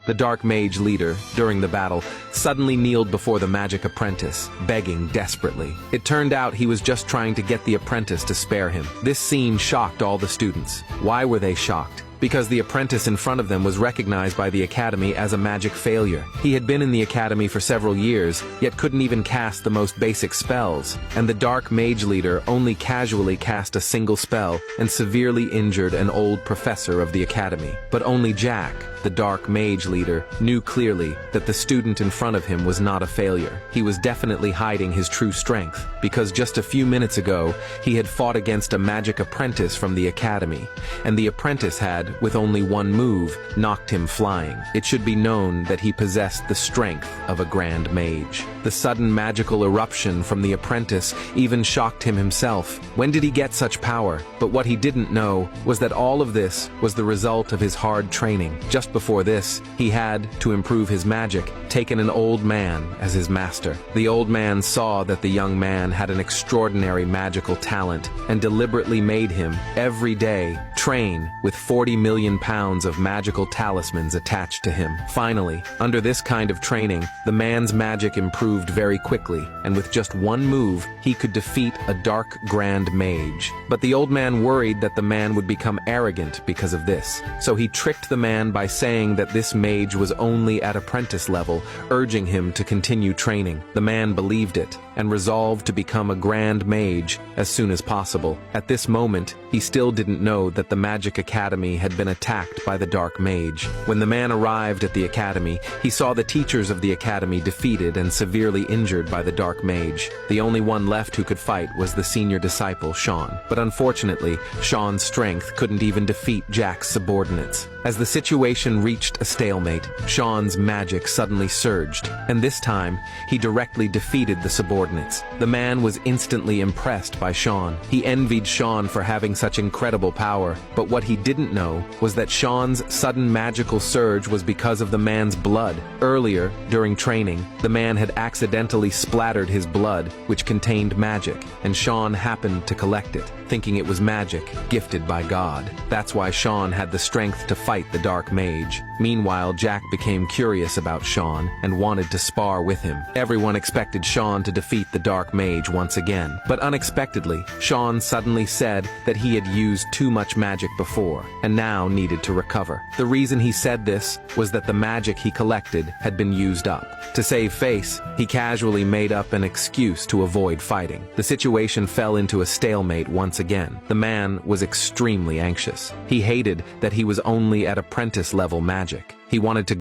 the Dark Mage leader, during the battle, suddenly kneeled before the magic apprentice, begging desperately. It turned out he was just trying to get the apprentice to spare him. This scene shocked all the students. Why were they shocked? Because the apprentice in front of them was recognized by the academy as a magic failure. He had been in the academy for several years, yet couldn't even cast the most basic spells, and the Dark Mage leader only casually cast a single spell and severely injured an old professor of the academy. But only Jack, the Dark Mage leader, knew clearly that the student in front of him was not a failure. He was definitely hiding his true strength, because just a few minutes ago, he had fought against a magic apprentice from the academy, and the apprentice had, with only one move, knocked him flying. It should be known that he possessed the strength of a grand mage. The sudden magical eruption from the apprentice even shocked him himself. When did he get such power? But what he didn't know was that all of this was the result of his hard training. Just before this, he had, to improve his magic, taken an old man as his master. The old man saw that the young man had an extraordinary magical talent and deliberately made him, every day, train with 40 million pounds of magical talismans attached to him. Finally, under this kind of training, the man's magic improved very quickly, and with just one move, he could defeat a dark grand mage. But the old man worried that the man would become arrogant because of this, so he tricked the man by saying that this mage was only at apprentice level, urging him to continue training. The man believed it, and resolved to become a grand mage as soon as possible. At this moment, he still didn't know that the Magic Academy had been attacked by the Dark Mage. When the man arrived at the academy, he saw the teachers of the academy defeated and severely injured by the Dark Mage. The only one left who could fight was the senior disciple, Sean. But unfortunately, Sean's strength couldn't even defeat Jack's subordinates. As the situation reached a stalemate, Sean's magic suddenly surged, and this time, he directly defeated the subordinates. The man was instantly impressed by Sean. He envied Sean for having such incredible power, but what he didn't know was that Sean's sudden magical surge was because of the man's blood. Earlier, during training, the man had accidentally splattered his blood, which contained magic, and Sean happened to collect it, thinking it was magic gifted by God. That's why Sean had the strength to fight the Dark Mage. Meanwhile, Jack became curious about Sean and wanted to spar with him. Everyone expected Sean to defeat the Dark Mage once again, but unexpectedly, Sean suddenly said that he had used too much magic before and now needed to recover. The reason he said this was that the magic he collected had been used up. To save face, he casually made up an excuse to avoid fighting. The situation fell into a stalemate once again. The man was extremely anxious. He hated that he was only at apprentice level magic. He wanted to